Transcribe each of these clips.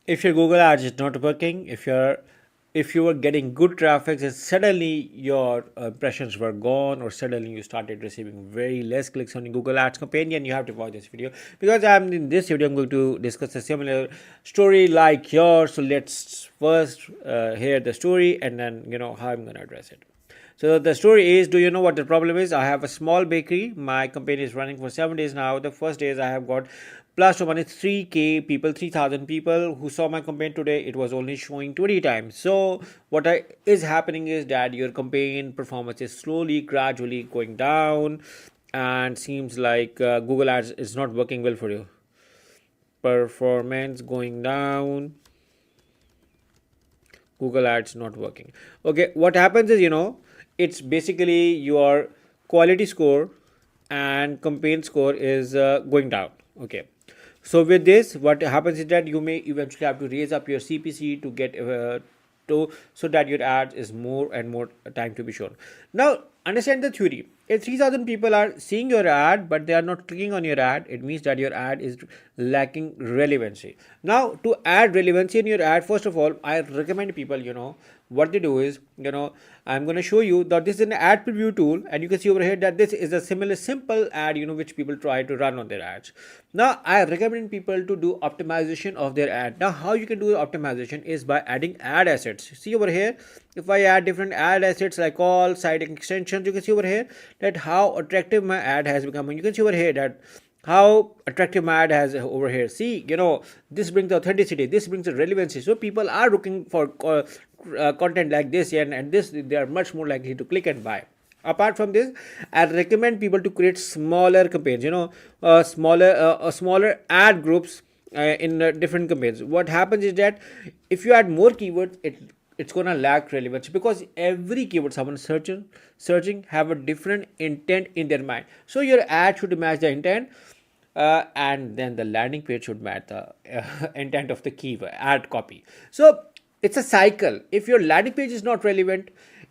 if your Google ads is not working, if you were getting good traffic and suddenly your impressions were gone, or suddenly you started receiving very less clicks on your Google ads campaign, and you have to watch this video, because I'm in this video I'm going to discuss a similar story like yours. So let's first hear the story, and then how I'm going to address it. So the story is, do you know what the problem is? I have a small bakery. My campaign is running for 7 days now. The first days I have got plus or minus 3k people, 3,000 people who saw my campaign today. It was only showing 20 times. So what is happening is that your campaign performance is slowly, gradually going down, and seems like Google Ads is not working well for you. Performance going down. Google Ads not working. Okay, what happens is, it's basically your quality score and campaign score is going down. Okay, so with this, what happens is that you may eventually have to raise up your CPC to get to, so that your ad is more and more time to be shown. Now understand the theory. If 3,000 people are seeing your ad but they are not clicking on your ad, it means that your ad is lacking relevancy. Now to add relevancy in your ad, first of all, I recommend people, what they do is, I'm going to show you that this is an ad preview tool, and you can see over here that this is a similar simple ad, which people try to run on their ads. Now I recommend people to do optimization of their ad. Now how you can do optimization is by adding ad assets. See over here, if I add different ad assets like all site extensions, you can see over here that how attractive my ad has become. And you can see over here that how attractive my ad has over here. See, this brings the authenticity, this brings the relevancy. So people are looking for content like this, and this they are much more likely to click and buy. Apart from this, I recommend people to create smaller campaigns, smaller ad groups in different campaigns. What happens is that if you add more keywords, it's gonna lack relevance, because every keyword someone searching have a different intent in their mind. So your ad should match the intent, and then the landing page should match the intent of the keyword ad copy. So it's a cycle. If your landing page is not relevant,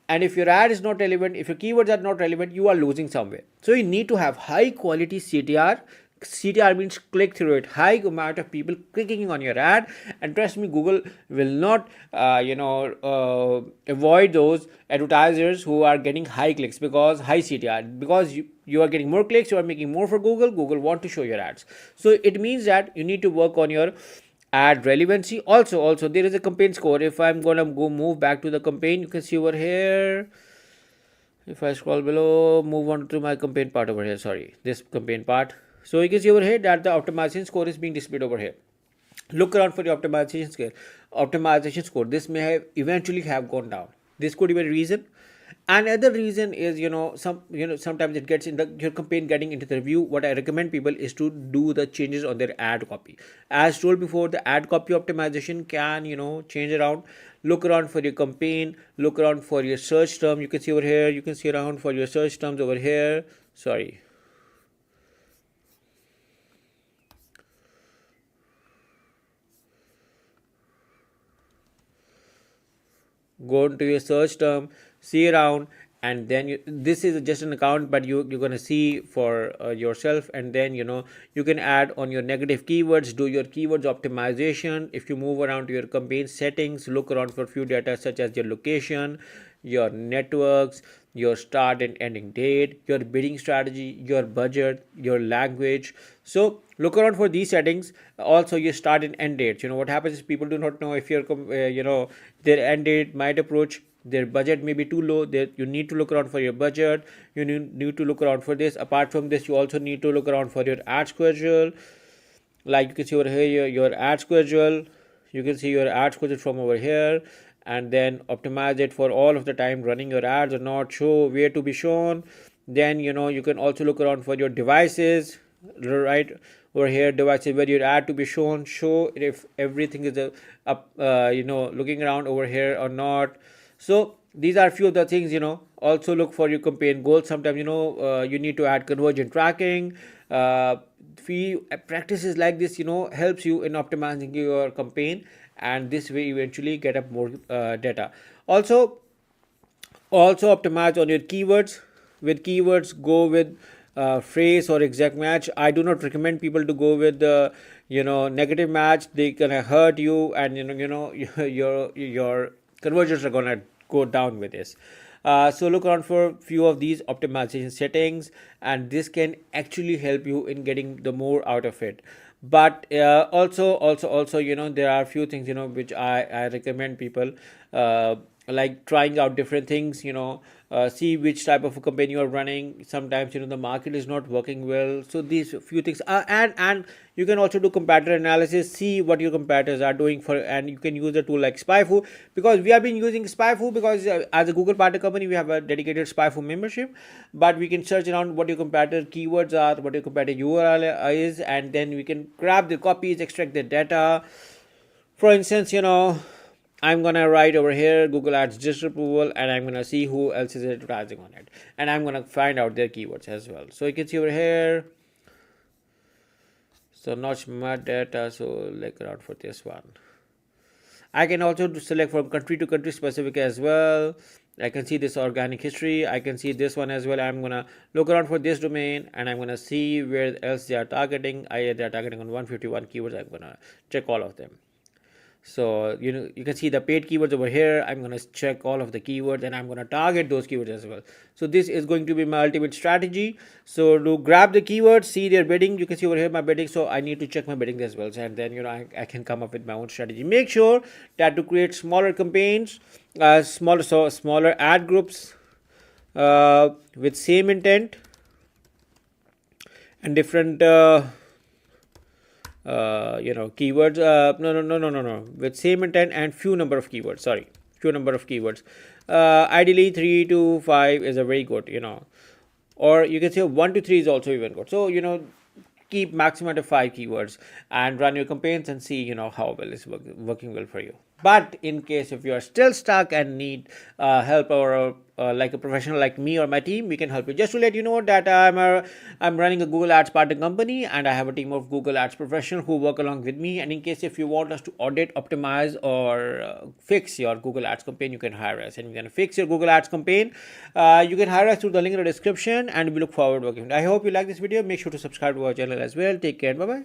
and if your ad is not relevant, if your keywords are not relevant, you are losing somewhere. So you need to have high quality CTR. CTR means click through rate, high amount of people clicking on your ad, and trust me, Google will not, avoid those advertisers who are getting high clicks, because high CTR, because you are getting more clicks, you are making more for Google. Google want to show your ads, so it means that you need to work on your ad relevancy. Also there is a campaign score. If I'm gonna go move back to the campaign, you can see over here, if I scroll below, move on to my campaign part over here, sorry, this campaign part. So you can see over here that the optimization score is being displayed over here. Look around for the optimization score. This may have eventually have gone down. This could be a reason. Another reason is, sometimes it gets in your campaign getting into the review. What I recommend people is to do the changes on their ad copy. As told before, the ad copy optimization can, change around. Look around for your campaign, look around for your search term. You can see over here, you can see around for your search terms over here. Sorry, go into your search term, see around, and then this is just an account, but you're going to see for yourself, and then you can add on your negative keywords, do your keywords optimization. If you move around to your campaign settings, look around for few data such as your location, your networks, your start and ending date, your bidding strategy, your budget, your language. So look around for these settings. Also your start and end dates. What happens is people do not know if their end date might approach, their budget may be too low. You need to look around for your budget. You need to look around for this. Apart from this, you also need to look around for your ad schedule. Like you can see over here, your ad schedule. You can see your ad schedule from over here, and then optimize it for all of the time running your ads or not, show where to be shown. Then you can also look around for your devices, right over here, devices where your ad to be shown, show if everything is up, looking around over here or not. So these are few of the things. Also look for your campaign goals. Sometimes you need to add conversion tracking. Few practices like this helps you in optimizing your campaign, and this way eventually get up more data. Also optimize on your keywords. With keywords, go with phrase or exact match. I do not recommend people to go with the negative match, they gonna hurt you, and your conversions are gonna go down with this. So look around for few of these optimization settings, and this can actually help you in getting the more out of it. But also, there are a few things, which I recommend people, like trying out different things, see which type of a campaign you are running. Sometimes, the market is not working well, so these few things and you can also do competitor analysis, see what your competitors are doing for, and you can use a tool like Spyfu, because we have been using Spyfu because as a Google partner company we have a dedicated Spyfu membership. But we can search around what your competitor keywords are, what your competitor URL is, and then we can grab the copies, extract the data. For instance, I'm gonna write over here Google Ads disapproval, and I'm gonna see who else is advertising on it, and I'm gonna find out their keywords as well. So you can see over here, so not smart data, so look around for this one. I can also select from country to country specific as well. I can see this organic history, I can see this one as well. I'm gonna look around for this domain, and I'm gonna see where else they are targeting. They are targeting on 151 keywords. I'm gonna check all of them. So you can see the paid keywords over here. I'm going to check all of the keywords, and I'm going to target those keywords as well. So this is going to be my ultimate strategy. So to grab the keywords, see their bidding, you can see over here my bidding. So I need to check my bidding as well, and then I can come up with my own strategy. Make sure that to create smaller campaigns, smaller ad groups with same intent and different keywords, no, with same intent and few number of keywords, ideally 3 to 5 is a very good, or you can say 1 to 3 is also even good. So keep maximum to 5 keywords and run your campaigns and see how well it's working well for you. But in case if you are still stuck and need help, or like a professional like me or my team, we can help you. Just to let you know that I'm running a Google Ads partner company, and I have a team of Google Ads professionals who work along with me. And in case if you want us to audit, optimize, or fix your Google Ads campaign, you can hire us, and you can fix your Google Ads campaign. You can hire us through the link in the description, and we look forward to working. I hope you like this video. Make sure to subscribe to our channel as well. Take care. Bye bye.